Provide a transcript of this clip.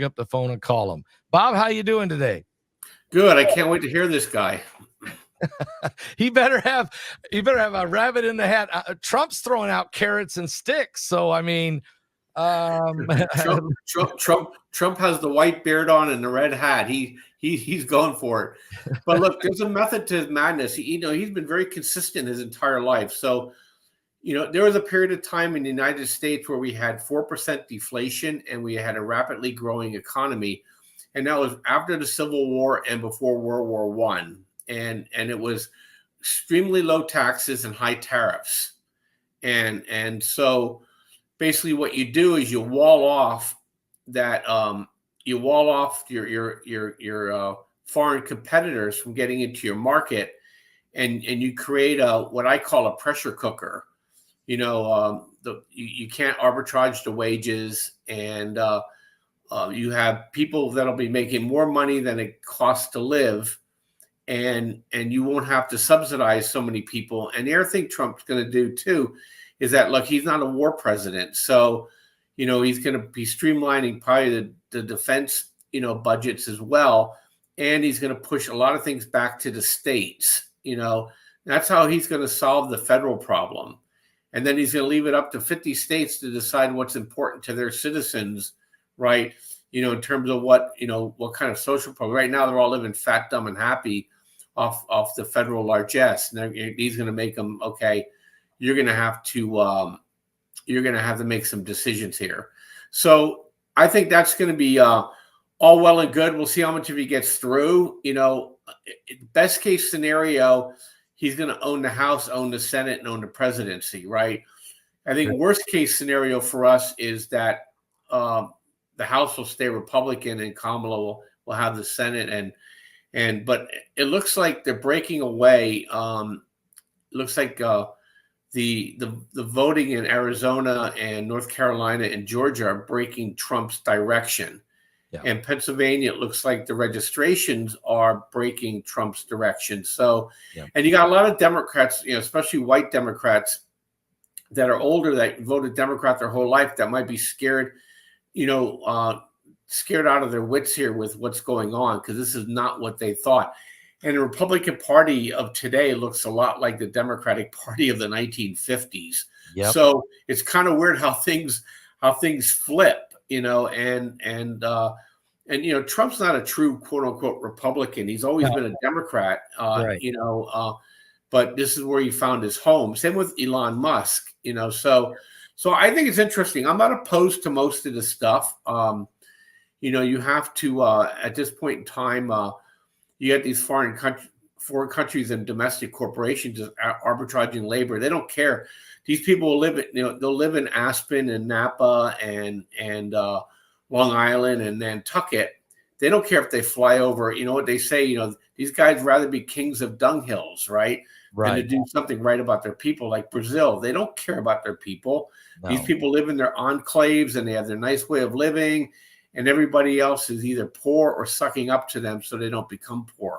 pick up the phone and call him. Bob, how you doing today? Good. I can't wait to hear this guy. He better have a rabbit in the hat. Trump's throwing out carrots and sticks. So, I mean, Trump has the white beard on and the red hat. He's going for it. But look, there's a method to his madness. He's been very consistent his entire life. So, there was a period of time in the United States where we had 4% deflation and we had a rapidly growing economy. And that was after the Civil War and before World War I. And it was extremely low taxes and high tariffs. And so basically what you do is you wall off your foreign competitors from getting into your market, and you create what I call a pressure cooker. You can't arbitrage the wages, and you have people that'll be making more money than it costs to live. And you won't have to subsidize so many people. And the other thing Trump's going to do too is that, look, he's not a war president. So, he's going to be streamlining probably the defense, budgets as well. And he's going to push a lot of things back to the states. That's how he's going to solve the federal problem. And then he's going to leave it up to 50 states to decide what's important to their citizens, right? In terms of what kind of social program. Right now, they're all living fat, dumb, and happy off the federal largesse. And he's going to make them, okay, you're going to have to make some decisions here. So I think that's going to be all well and good. We'll see how much of he gets through. Best case scenario, he's going to own the House, own the Senate, and own the presidency, right? I think worst case scenario for us is that the House will stay Republican and Kamala will have the Senate, but it looks like they're breaking away. Looks like the voting in Arizona and North Carolina and Georgia are breaking Trump's direction. Yeah. And Pennsylvania, it looks like the registrations are breaking Trump's direction. So, And you got a lot of Democrats, especially white Democrats that are older that voted Democrat their whole life that might be scared, scared out of their wits here with what's going on, because this is not what they thought. And the Republican Party of today looks a lot like the Democratic Party of the 1950s. Yep. So it's kind of weird how things flip, and Trump's not a true quote unquote Republican. He's always been a Democrat, right. But this is where he found his home. Same with Elon Musk, So I think it's interesting. I'm not opposed to most of the stuff. You have to at this point in time, you get these foreign countries and domestic corporations arbitraging labor. They don't care. These people will live they'll live in Aspen and Napa and Long Island and Nantucket. They don't care if they fly over. You know what they say? These guys rather be kings of dunghills, right? Than to do something right about their people, like Brazil. They don't care about their people. No. These people live in their enclaves and they have their nice way of living, and everybody else is either poor or sucking up to them so they don't become poor.